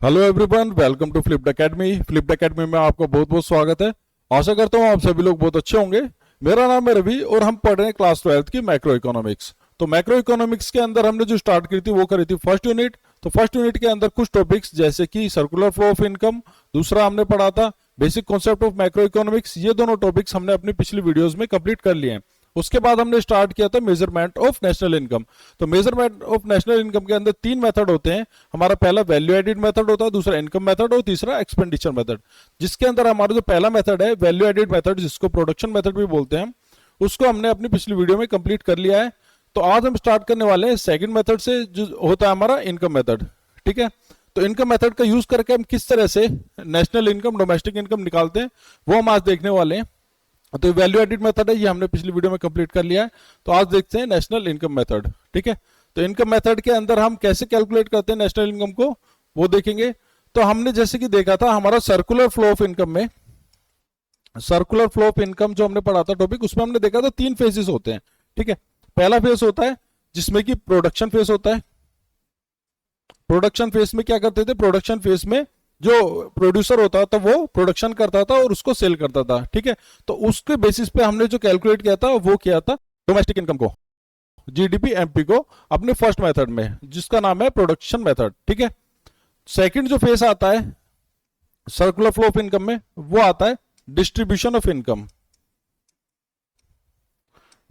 Hello everyone, welcome to Flipped Academy. Flipped Academy में आपका बहुत बहुत स्वागत है। आशा करता हूँ आप सभी लोग बहुत अच्छे होंगे। मेरा नाम है रवि और हम पढ़ रहे हैं क्लास 12th की मैक्रो इकोनॉमिक्स। तो मैक्रो इकोनॉमिक्स के अंदर हमने जो स्टार्ट की थी वो करी थी फर्स्ट यूनिट। तो फर्स्ट यूनिट के अंदर कुछ टॉपिक्स जैसे कि सर्कुलर फ्लो ऑफ इनकम, दूसरा हमने पढ़ा था basic concept of macro economics. ये दोनों टॉपिक्स हमने अपनी पिछली वीडियोज में कंप्लीट कर लिए हैं। उसके बाद हमने स्टार्ट किया था मेजरमेंट ऑफ नेशनल इनकम। तो मेजरमेंट ऑफ नेशनल इनकम के अंदर तीन मेथड होते हैं। हमारा पहला वैल्यू एडिड मेथड होता है, दूसरा इनकम मेथड और तीसरा एक्सपेंडिचर मेथड। जिसके अंदर हमारा जो पहला मेथड है वैल्यू एडिड मेथड, जिसको प्रोडक्शन मेथड भी बोलते हैं, उसको हमने अपनी पिछली वीडियो में कंप्लीट कर लिया है। तो आज हम स्टार्ट करने वाले हैं सेकंड मेथड से, जो होता है हमारा इनकम मेथड। ठीक है, तो इनकम मेथड का यूज करके हम किस तरह से नेशनल इनकम, डोमेस्टिक इनकम निकालते हैं वो हम आज देखने वाले हैं। तो वैल्यू एडिड मेथड है, ये हमने पिछली वीडियो में कंप्लीट कर लिया है। तो आज देखते हैं नेशनल इनकम मेथड। ठीक है, तो इनकम मेथड के अंदर हम कैसे कैलकुलेट करते हैं नेशनल इनकम को, वो देखेंगे। तो हमने जैसे कि देखा था हमारा सर्कुलर फ्लो ऑफ इनकम में, सर्कुलर फ्लो ऑफ इनकम जो हमने पढ़ा था टॉपिक, उसमें हमने देखा था तीन फेजेस होते हैं। ठीक है, पहला फेज होता है जिसमें कि प्रोडक्शन फेज होता है। प्रोडक्शन फेज में क्या करते थे, प्रोडक्शन फेज में जो प्रोड्यूसर होता था वो प्रोडक्शन करता था और उसको सेल करता था। ठीक है, तो उसके बेसिस पे हमने जो कैलकुलेट किया था वो किया था डोमेस्टिक इनकम को, जीडीपी एमपी को, अपने फर्स्ट मेथड में, जिसका नाम है प्रोडक्शन मेथड। ठीक है, सेकंड जो फेज आता है सर्कुलर फ्लो ऑफ इनकम में, वो आता है distribution of income.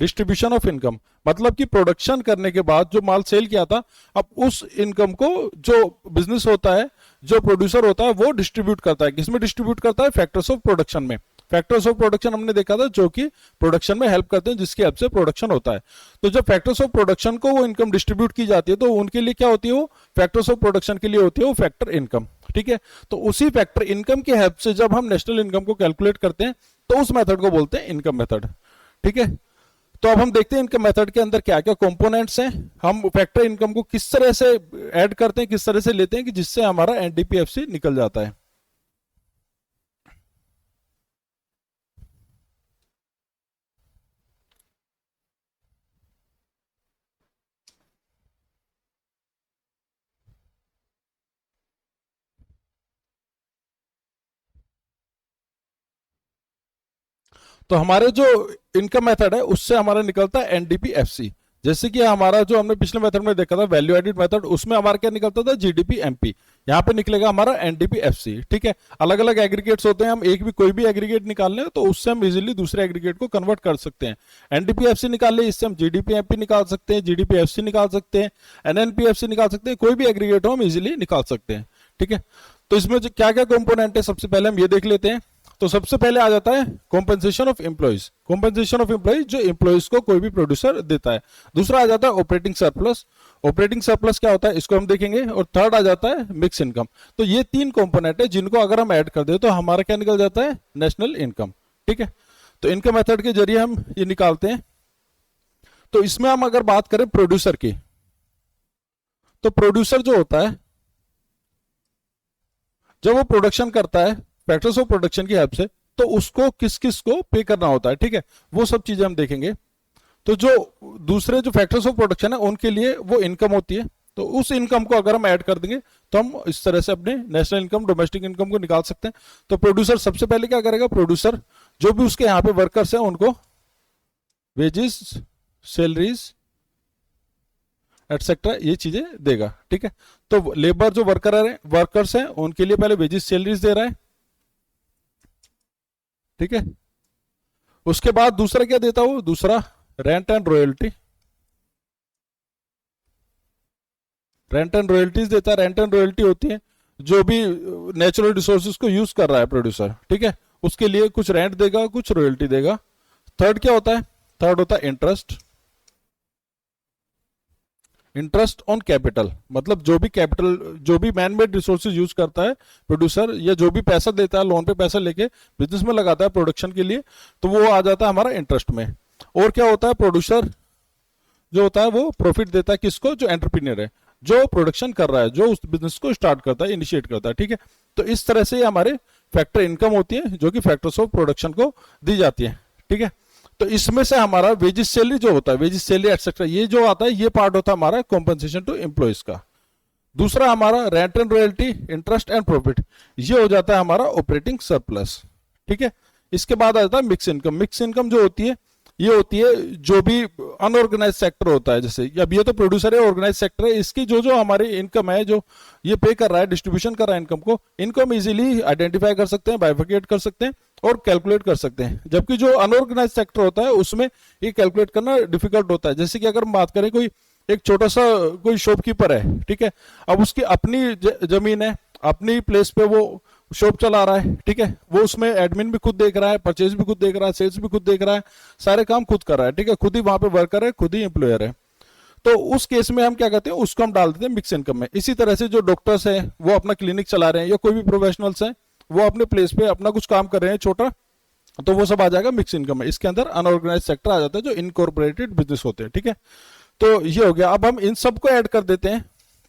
Distribution of income मतलब कि प्रोडक्शन करने के बाद जो माल सेल किया था, अब उस इनकम को जो बिजनेस होता है, जो प्रोड्यूसर होता है, वो डिस्ट्रीब्यूट करता है। किसमें डिस्ट्रीब्यूट करता है, फैक्टर्स ऑफ प्रोडक्शन में। फैक्टर्स ऑफ प्रोडक्शन हमने देखा था जो कि प्रोडक्शन में हेल्प करते हैं, जिसकी हेल्प से प्रोडक्शन होता है। तो जब फैक्टर्स ऑफ प्रोडक्शन को वो इनकम डिस्ट्रीब्यूट की जाती है तो उनके लिए क्या होती है, वो फैक्टर्स ऑफ प्रोडक्शन के लिए होती है वो फैक्टर इनकम। ठीक है, तो उसी फैक्टर इनकम की हेल्प से जब हम नेशनल इनकम को कैलकुलेट करते हैं तो उस मेथड को बोलते हैं इनकम मेथड। ठीक है, तो अब हम देखते हैं इनकम मेथड के अंदर क्या क्या कंपोनेंट्स हैं, हम फैक्टर इनकम को किस तरह से ऐड करते हैं, किस तरह से लेते हैं कि जिससे हमारा एनडीपीएफसी निकल जाता है। तो हमारे जो इनकम मेथड है उससे हमारा निकलता है एनडीपीएफसी। जैसे कि हमारा जो हमने पिछले मेथड में देखा था वैल्यू एडिड मेथड, उसमें हमारा क्या निकलता था, जीडीपी एमपी। यहाँ पे निकलेगा हमारा एनडीपीएफसी। ठीक है, अलग अलग एग्रीगेट्स होते हैं, हम एक भी कोई भी एग्रीगेट निकाल लें तो उससे हम इजीली दूसरे एग्रीगेट को कन्वर्ट कर सकते हैं। एनडीपीएफसी निकाल ले, इससे हम जीडीपी एमपी निकाल सकते हैं, जीडीपीएफसी निकाल सकते हैं, एनएनपीएफसी निकाल सकते हैं, कोई भी एग्रीगेट हो हम इजिली निकाल सकते हैं। ठीक है, तो इसमें क्या क्या कंपोनेंट है सबसे पहले हम ये देख लेते हैं। तो सबसे पहले आ जाता है compensation of employees. Compensation of employees जो एम्प्लॉइज को कोई भी प्रोड्यूसर देता है। दूसरा आ जाता है ऑपरेटिंग सरप्लस। ऑपरेटिंग सरप्लस क्या होता है इसको हम देखेंगे। और थर्ड आ जाता है मिक्स इनकम। तो ये तीन कंपोनेंट है जिनको अगर हम ऐड कर दे तो हमारा क्या निकल जाता है, नेशनल इनकम। ठीक है, तो इनकम मेथड के जरिए हम ये निकालते हैं। तो इसमें हम अगर बात करें प्रोड्यूसर की, तो प्रोड्यूसर जो होता है जब वो प्रोडक्शन करता है फैक्टर्स ऑफ प्रोडक्शन की हेल्प से, तो उसको किस किस को पे करना होता है। ठीक है, वो सब चीजें हम देखेंगे। तो जो दूसरे जो फैक्टर्स ऑफ प्रोडक्शन है उनके लिए वो इनकम होती है। तो उस इनकम को अगर हम ऐड कर देंगे तो हम इस तरह से अपने नेशनल इनकम, डोमेस्टिक इनकम को निकाल सकते हैं। तो प्रोड्यूसर सबसे पहले क्या करेगा, प्रोड्यूसर जो भी उसके यहाँ पे वर्कर्स हैं उनको वेजेस, सैलरीज एटसेट्रा ये चीजें देगा। ठीक है, तो लेबर जो वर्कर्स हैं उनके लिए पहले वेजेस, सैलरीज दे रहा है। ठीक है, उसके बाद दूसरा क्या देता हूं, दूसरा rent and royalty. Rent and royalties देता है। रेंट एंड रॉयल्टी होती है जो भी नेचुरल रिसोर्सेज को यूज कर रहा है प्रोड्यूसर, ठीक है, उसके लिए कुछ रेंट देगा, कुछ रॉयल्टी देगा। थर्ड क्या होता है, थर्ड होता है इंटरेस्ट। इंटरेस्ट ऑन कैपिटल मतलब जो भी कैपिटल, जो भी मैन मेड रिसोर्सेज यूज करता है प्रोड्यूसर, या जो भी पैसा देता है लोन पे पैसा लेके बिजनेस में लगाता है प्रोडक्शन के लिए, तो वो आ जाता है हमारा इंटरेस्ट में। और क्या होता है, प्रोड्यूसर जो होता है वो प्रॉफिट देता है किसको, जो एंटरप्रेन्योर है, जो प्रोडक्शन कर रहा है, जो उस बिजनेस को स्टार्ट करता है, इनिशिएट करता है। ठीक है, तो इस तरह से हमारे फैक्टर इनकम होती है जो कि फैक्टर्स ऑफ प्रोडक्शन को दी जाती है। ठीक है, तो इसमें से हमारा वेजिस सैलरी जो होता है, वेजिस सैलरी एटसेट्रा, ये जो आता है ये पार्ट होता है हमारा कॉम्पनसेशन टू एम्प्लॉइज का। दूसरा हमारा rent and royalty, interest and profit, ये हो जाता है हमारा ऑपरेटिंग सरप्लस। ठीक है, इसके बाद आ जाता है मिक्स इनकम। मिक्स इनकम जो होती है ये होती है जो भी अनऑर्गेनाइज सेक्टर होता है, जैसे अब ये तो प्रोड्यूसर है, ऑर्गेनाइज सेक्टर है, इसकी जो जो हमारी इनकम है, जो ये पे कर रहा है, डिस्ट्रीब्यूशन कर रहा है इनकम को, इनको हम इजीली आइडेंटिफाई कर सकते हैं, बाइफिकेट कर सकते हैं और कैलकुलेट कर सकते हैं। जबकि जो अनऑर्गेनाइज सेक्टर होता है उसमें ये कैलकुलेट करना डिफिकल्ट होता है। जैसे कि अगर हम बात करें, कोई एक छोटा सा कोई शॉपकीपर है, ठीक है, अब उसकी अपनी जमीन है, अपनी प्लेस पे वो शॉप चला रहा है, ठीक है, वो उसमें एडमिन भी खुद देख रहा है, परचेज भी खुद देख रहा है, सेल्स भी खुद देख रहा है, सारे काम खुद कर रहा है, ठीक है, खुद ही वहां पे वर्कर है, खुद ही एम्प्लॉयर है। तो उस केस में हम क्या करते हैं, उसको हम डाल देते हैं मिक्स इनकम में। इसी तरह से जो डॉक्टर्स हैं वो अपना क्लिनिक चला रहे हैं, या कोई भी प्रोफेशनल्स हैं वो अपने प्लेस पे अपना कुछ काम कर रहे हैं छोटा, तो वो सब आ जाएगा मिक्स इनकम में। इसके अंदर अनऑर्गेनाइज सेक्टर आ जाता है, जो इनकॉर्पोरेटेड बिजनेस होते हैं। ठीक है, तो ये हो गया। अब हम इन सबको ऐड कर देते हैं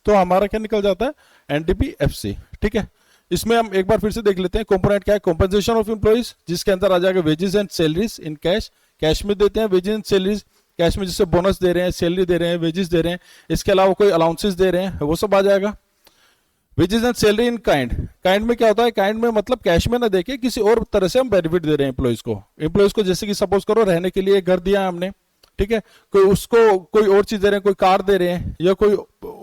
तो हमारा क्या निकल जाता है, एनडीपीएफसी। ठीक है, इसमें हम एक बार फिर से देख लेते हैं। कंपोनेंट क्या है, कॉम्पनसेशन ऑफ एम्प्लॉइज, जिसके अंदर आ जाएगा wages and salaries in cash, cash में देते हैं वेजेस एंड सैलरीज, कैश में जिससे बोनस दे रहे हैं, सैलरी दे रहे हैं, वेजेस दे रहे हैं, इसके अलावा कोई अलाउंसेस दे रहे हैं, वो सब आ जाएगा। Wages and salary in kind, kind में क्या होता है, काइंड में मतलब कैश में ना देके किसी और तरह से हम बेनिफिट दे रहे हैं एम्प्लॉइज को। एम्प्लॉइज को जैसे कि सपोज करो रहने के लिए घर दिया हमने, ठीक है, कोई उसको कोई और चीज दे रहे हैं, कोई कार दे रहे हैं, या कोई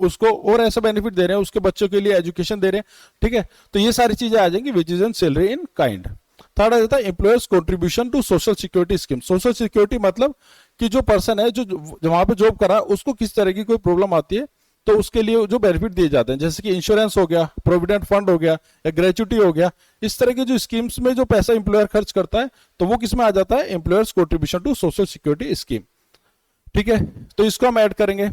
उसको और ऐसा बेनिफिट दे रहे हैं, उसके बच्चों के लिए एजुकेशन दे रहे हैं। ठीक है, तो ये सारी चीजें आ जाएंगी wages and salary in kind. Third आ जाता है employers contribution to social security scheme. Social security मतलब कि जो पर्सन है जो वहां पे जॉब कर रहा है उसको किस तरह की कोई प्रॉब्लम आती है तो उसके लिए जो बेनिफिट दिए जाते हैं, जैसे कि इंश्योरेंस हो गया, प्रोविडेंट फंड हो गया, या ग्रेच्युटी हो गया, इस तरह के जो स्कीम्स में जो पैसा एम्प्लॉयर खर्च करता है तो वो किसमें आ जाता है, employers contribution to social security scheme. ठीक है, तो इसको हम ऐड करेंगे।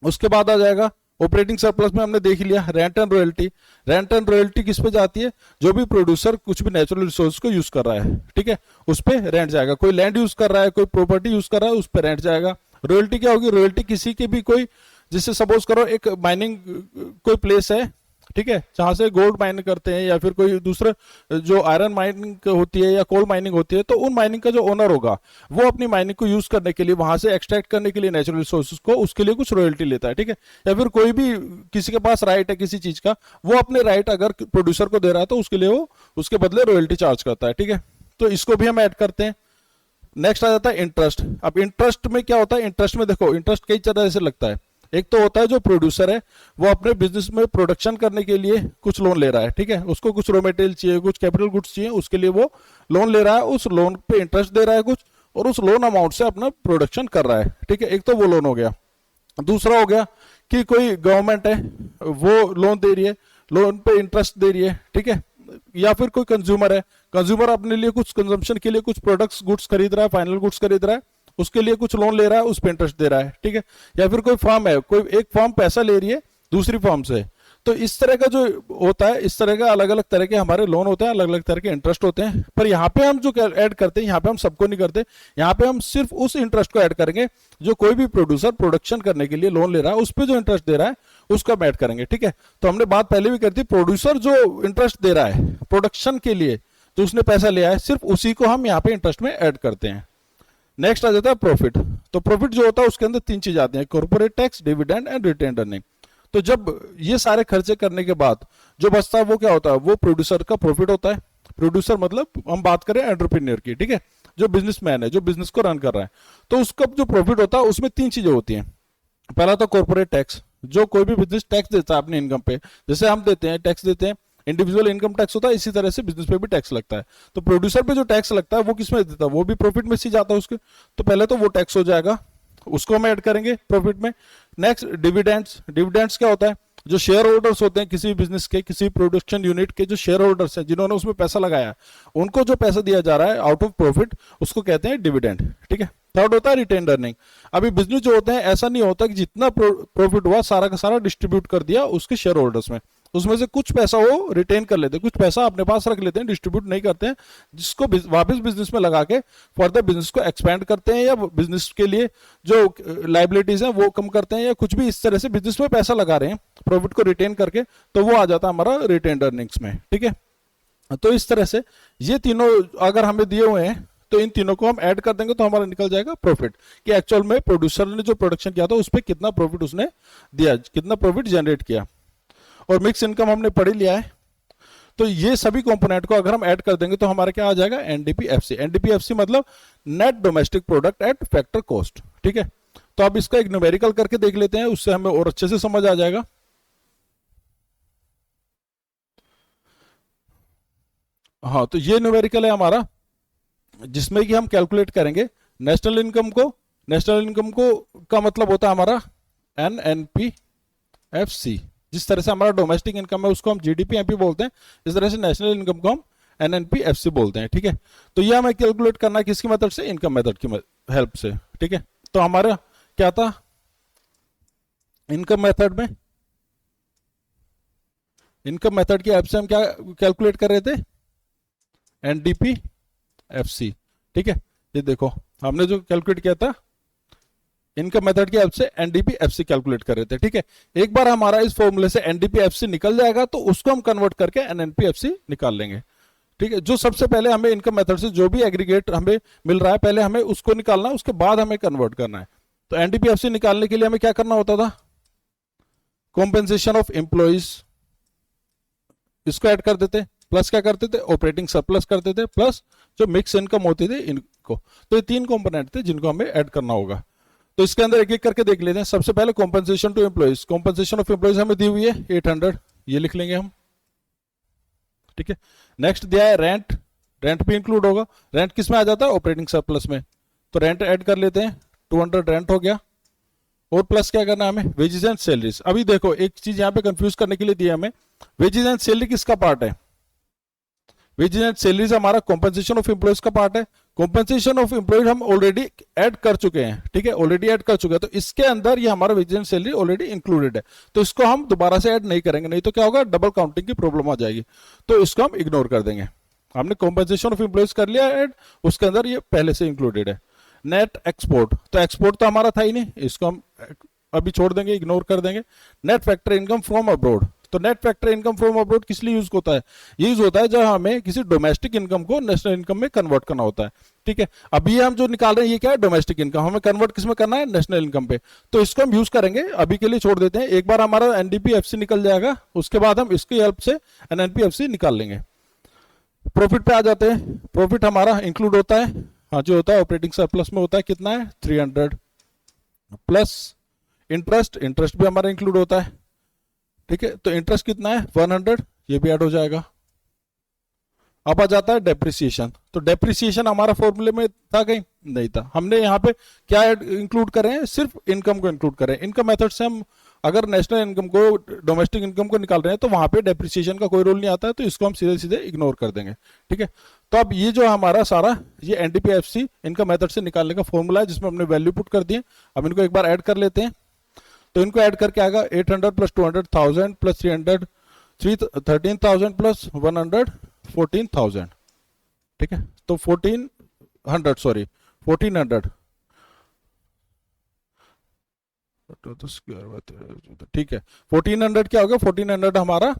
उसके बाद आ जाएगा ऑपरेटिंग सरप्लस में हमने देख लिया rent and royalty. Rent and royalty किस पे जाती है, जो भी प्रोड्यूसर कुछ भी नेचुरल रिसोर्स को यूज कर रहा है, ठीक है, उस पे रेंट जाएगा। कोई लैंड यूज कर रहा है, कोई प्रॉपर्टी यूज कर रहा है, उस पे रेंट जाएगा। रॉयल्टी क्या होगी, रॉयल्टी किसी के भी कोई, जिससे सपोज करो एक माइनिंग कोई प्लेस है, ठीक है, जहां से गोल्ड माइनिंग करते हैं या फिर कोई दूसरा जो आयरन माइनिंग होती है या कोल माइनिंग होती है, तो उन माइनिंग का जो ओनर होगा वो अपनी माइनिंग को यूज करने के लिए, वहां से एक्सट्रैक्ट करने के लिए नेचुरल रिसोर्सेज को, उसके लिए कुछ रॉयल्टी लेता है। ठीक है, या फिर कोई भी किसी के पास राइट है किसी चीज का, वो अपने राइट अगर प्रोड्यूसर को दे रहा है तो उसके लिए वो उसके बदले रॉयल्टी चार्ज करता है। ठीक है, तो इसको भी हम ऐड करते हैं। नेक्स्ट आ जाता है इंटरेस्ट। अब इंटरेस्ट में क्या होता है, इंटरेस्ट में देखो इंटरेस्ट कई तरह से लगता है। एक तो होता है जो प्रोड्यूसर है वो अपने बिजनेस में प्रोडक्शन करने के लिए कुछ लोन ले रहा है, ठीक है, उसको कुछ रॉ मटेरियल चाहिए, कुछ कैपिटल गुड्स चाहिए, उसके लिए वो लोन ले रहा है, उस लोन पे इंटरेस्ट दे रहा है कुछ, और उस लोन अमाउंट से अपना प्रोडक्शन कर रहा है। ठीक है, एक तो वो लोन हो गया। दूसरा हो गया कि कोई गवर्नमेंट है वो लोन दे रही है, लोन पे इंटरेस्ट दे रही है, ठीक है, या फिर कोई कंज्यूमर है, कंज्यूमर अपने लिए कुछ कंजम्पशन के लिए कुछ प्रोडक्ट्स गुड्स खरीद रहा है, फाइनल गुड्स खरीद रहा है, उसके लिए कुछ लोन ले रहा है, उस पे इंटरेस्ट दे रहा है। ठीक है, या फिर कोई फर्म है, कोई एक फर्म पैसा ले रही है दूसरी फर्म से, तो इस तरह का जो होता है, इस तरह का अलग अलग तरह के हमारे लोन होते हैं, अलग अलग तरह के इंटरेस्ट होते हैं। पर यहाँ पे हम जो ऐड करते हैं, यहाँ पे हम सबको नहीं करते, यहाँ पे हम सिर्फ उस इंटरेस्ट को ऐड करेंगे जो कोई भी प्रोड्यूसर प्रोडक्शन करने के लिए लोन ले रहा है, उस पर जो इंटरेस्ट दे रहा है उसका हम ऐड करेंगे। ठीक है, तो हमने बात पहले भी कर दी, प्रोड्यूसर जो इंटरेस्ट दे रहा है प्रोडक्शन के लिए, जो उसने पैसा लिया है, सिर्फ उसी को हम यहाँ पे इंटरेस्ट में ऐड करते हैं। नेक्स्ट आ जाता है प्रॉफिट। तो प्रॉफिट जो होता है उसके अंदर तीन चीज आती हैं, corporate tax, dividend and retain earning. तो जब ये सारे खर्चे करने के बाद जो बचता है वो क्या होता है, वो प्रोड्यूसर का प्रॉफिट होता है। प्रोड्यूसर मतलब हम बात करें एंटरप्रेन्योर की, ठीक है, जो बिजनेसमैन है, जो बिजनेस को रन कर रहा है, तो उसका जो प्रॉफिट होता है उसमें तीन चीजें होती हैं। पहला तो कॉर्पोरेट टैक्स, जो कोई भी बिजनेस टैक्स देता है अपनी इनकम पे, जैसे हम देते हैं टैक्स देते हैं, इंडिविजुअल इनकम टैक्स होता है, इसी तरह से बिजनेस पे भी टैक्स लगता है। तो प्रोड्यूसर पे जो टैक्स लगता है वो किस में देता है, वो भी प्रॉफिट में से जाता है उसके, तो पहले तो वो टैक्स हो जाएगा, उसको हम ऐड करेंगे प्रॉफिट में। Next dividends. डिविडेंड्स क्या होता है, जो शेयर होल्डर्स होते हैं किसी बिजनेस के, किसी प्रोडक्शन यूनिट के जो शेयर होल्डर्स हैं, जिन्होंने उसमें पैसा लगाया, उनको जो पैसा दिया जा रहा है आउट ऑफ प्रॉफिट, उसको कहते हैं डिविडेंड। ठीक है, थर्ड होता है रिटेन अर्निंग। अभी बिजनेस जो होते हैं ऐसा नहीं होता कि जितना प्रॉफिट हुआ सारा का सारा डिस्ट्रीब्यूट कर दिया उसके शेयर होल्डर्स में, उसमें से कुछ पैसा वो रिटेन कर लेते हैं, कुछ पैसा अपने पास रख लेते हैं, डिस्ट्रीब्यूट नहीं करते हैं, जिसको वापस बिजनेस में लगा के फर्दर बिजनेस को एक्सपेंड करते हैं, या बिजनेस के लिए जो लाइबिलिटीज हैं वो कम करते हैं, या कुछ भी इस तरह से बिजनेस में पैसा लगा रहे हैं प्रॉफिट को रिटेन करके, तो वो आ जाता है हमारा रिटेन अर्निंग्स में। ठीक है, तो इस तरह से ये तीनों अगर हमें दिए हुए हैं तो इन तीनों को हम ऐड कर देंगे तो हमारा निकल जाएगा प्रॉफिट, कि एक्चुअल में प्रोड्यूसर ने जो प्रोडक्शन किया था उस पर कितना प्रॉफिट उसने दिया, कितना प्रॉफिट जनरेट किया। और मिक्स इनकम हमने पढ़ ही लिया है। तो ये सभी कंपोनेंट को अगर हम ऐड कर देंगे तो हमारा क्या आ जाएगा, एनडीपीएफसी। एनडीपीएफसी मतलब net domestic product at factor cost. ठीक है, तो अब इसका एक न्यूमेरिकल करके देख लेते हैं, उससे हमें और अच्छे से समझ आ जाएगा। हाँ, तो ये न्यूमेरिकल है हमारा, जिसमें कि हम कैलकुलेट करेंगे नेशनल इनकम को। नेशनल इनकम को का मतलब होता है हमारा एनएनपीएफसी। जिस तरह से हमारा डोमेस्टिक इनकम है उसको हम जीडीपी एमपी बोलते हैं, इस तरह से नेशनल इनकम को हम एनएनपीएफसी बोलते हैं। ठीक है, तो ये हमें कैलकुलेट करना है किसकी मेथड से, इनकम मेथड की हेल्प से। ठीक है, तो हमारा क्या था इनकम मेथड में, इनकम मेथड की हेल्प से हम क्या कैलकुलेट कर रहे थे, एनडीपीएफसी। ठीक है, ये देखो हमने जो कैलकुलेट किया था इनकम मेथड की हेल्प से एनडीपीएफसी कैलकुलेट कर रहे थे। ठीक है, एक बार हमारा इस फॉर्मूले से एनडीपीएफसी निकल जाएगा तो उसको हम कन्वर्ट करके एनएनपीएफसी निकाल लेंगे। ठीक है, जो सबसे पहले हमें इनकम मेथड से जो भी एग्रीगेट हमें मिल रहा है पहले हमें उसको निकालना है, उसके बाद हमें कन्वर्ट करना है। तो एनडीपीएफसी निकालने के लिए हमें क्या करना होता था, कॉम्पेंसेशन ऑफ एम्प्लॉइज इसको ऐड कर देते, प्लस क्या करते थे, ऑपरेटिंग सरप्लस करते थे, प्लस जो मिक्स इनकम होती थी इनको। तो ये तीन कंपोनेंट थे जिनको हमें ऐड करना होगा। तो इसके अंदर एक एक करके देख लेते हैं। सबसे पहले compensation to employees, compensation of employees हमें दी हुई है 800, ये लिख लेंगे हम। ठीक है, नेक्स्ट दिया है रेंट, रेंट भी इंक्लूड होगा। रेंट किस में आ जाता है, ऑपरेटिंग सरप्लस में, तो रेंट ऐड कर लेते हैं, 200 रेंट हो गया। और प्लस क्या करना है हमें, वेजेस एंड सैलरीज। अभी देखो एक चीज यहाँ पे कंफ्यूज करने के लिए दिया हमें, वेजेस एंड सैलरी किसका पार्ट है, वेजेस एंड सैलरीज हमारा कॉम्पेंसेशन ऑफ एम्प्लॉइज का पार्ट है। कॉम्पेंसेशन ऑफ एम्प्लॉइज हम ऑलरेडी ऐड कर चुके हैं। ठीक है, ऑलरेडी ऐड कर चुके हैं, तो इसके अंदर ये हमारा wages and salary already included है, तो इसको हम दोबारा से ऐड नहीं करेंगे, नहीं तो क्या होगा, डबल काउंटिंग की प्रॉब्लम आ जाएगी। तो इसको हम इग्नोर कर देंगे। हमने कॉम्पेंसेशन ऑफ एम्प्लॉइज कर लिया ऐड, उसके अंदर ये पहले से इंक्लूडेड है। नेट एक्सपोर्ट, तो एक्सपोर्ट तो हमारा था ही नहीं, इसको हम अभी छोड़ देंगे, इग्नोर कर देंगे। Net factor income from abroad, तो net factor income from abroad किस लिए यूज होता है, ये यूज होता है जब हमें किसी डोमेस्टिक इनकम को नेशनल इनकम में कन्वर्ट करना होता है। ठीक है, अब ये हम जो निकाल रहे हैं ये क्या है, डोमेस्टिक इनकम, हमें कन्वर्ट किस में करना है, नेशनल इनकम पे, तो इसको हम यूज करेंगे। अभी के लिए छोड़ देते हैं, एक बार हमारा एनडीपीएफसी निकल जाएगा उसके बाद हम इसकी हेल्प से एनएनपीएफसी निकाल लेंगे। प्रॉफिट पे आ जाते हैं, प्रॉफिट हमारा इंक्लूड होता है, हाँ जो होता है ऑपरेटिंग सरप्लस में होता है, कितना है 300, प्लस इंटरेस्ट, इंटरेस्ट भी हमारा इंक्लूड होता है। ठीक है, तो इंटरेस्ट कितना है 100, ये भी ऐड हो जाएगा। अब आ जाता है डेप्रिसिएशन, तो डेप्रिसिएशन हमारा फॉर्मूले में था कहीं नहीं था, हमने यहाँ पे क्या इंक्लूड करें हैं, सिर्फ इनकम को इंक्लूड करें। इनकम मेथड से हम अगर नेशनल इनकम को डोमेस्टिक इनकम को निकाल रहे हैं तो वहां पे डेप्रिसिएशन का कोई रोल नहीं आता है, तो इसको हम सीधे सीधे इग्नोर कर देंगे। ठीक है, तो अब ये जो हमारा सारा ये एनडीपीएफसी इनकम मेथड से निकालने का फॉर्मूला है जिसमें हमने वैल्यू पुट कर दिए। अब इनको एक बार ऐड कर लेते हैं, तो इनको ऐड करके आएगा 800 प्लस 200 1000 प्लस 300 13,000 प्लस 100 14,000। ठीक है, तो 1400 सॉरी 1400, ठीक है 1400 क्या हो गया, 1400 हमारा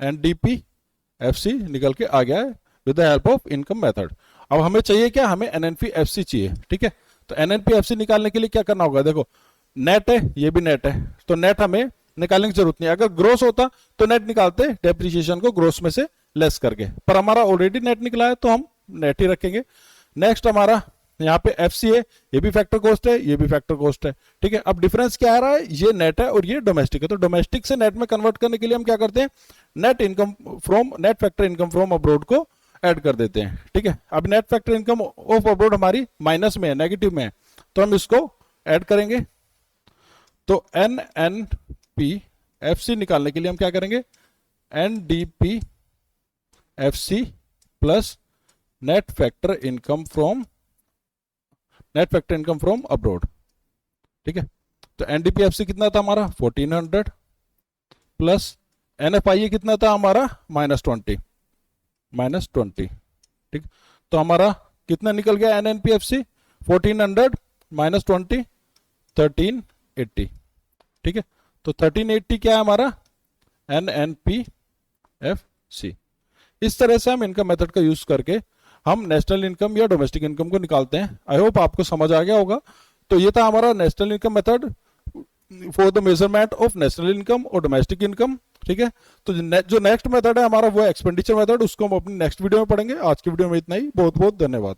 एनडीपीएफसी निकल के आ गया है with the help of income method. अब हमें चाहिए क्या, हमें एनएनपीएफसी चाहिए। ठीक है, तो एनएनपीएफसी निकालने के लिए क्या करना होगा, देखो नेट है, ये भी नेट है, तो नेट हमें निकालने की जरूरत नहीं। अगर ग्रोस होता तो नेट निकालते डेप्रिसिएशन को ग्रोस में से लेस करके, पर हमारा ऑलरेडी नेट निकला है तो हम नेट ही रखेंगे। नेक्स्ट हमारा यहाँ पे एफसी है, ये भी फैक्टर कॉस्ट है, ये भी फैक्टर कॉस्ट है। ठीक है, अब डिफरेंस क्या आ रहा है, ये नेट है और ये डोमेस्टिक है, तो डोमेस्टिक से नेट में कन्वर्ट करने के लिए हम क्या करते हैं, net income from net factor income from abroad को ऐड कर देते हैं। ठीक है, अब net factor income of abroad हमारी माइनस में है, नेगेटिव में है, तो हम इसको ऐड करेंगे। तो एनएनपीएफसी निकालने के लिए हम क्या करेंगे, NDPFC plus net factor income from abroad. ठीक है, तो एनडीपीएफसी कितना था हमारा 1400 प्लस एनएफआईए कितना था हमारा -20। ठीक, तो हमारा कितना निकल गया एनएनपीएफसी 1400 -20 1380। ठीक है, तो 1380 क्या है हमारा एनएनपीएफसी। इस तरह से हम इनकम मेथड का यूज करके हम नेशनल इनकम या डोमेस्टिक इनकम को निकालते हैं। आई होप आपको समझ आ गया होगा। तो ये था हमारा national income method for the measurement of national income और डोमेस्टिक इनकम। ठीक है, तो जो नेक्स्ट मेथड है हमारा वो एक्सपेंडिचर मेथड, उसको हम अपनी नेक्स्ट वीडियो में पढ़ेंगे। आज की वीडियो में इतना ही, बहुत बहुत धन्यवाद।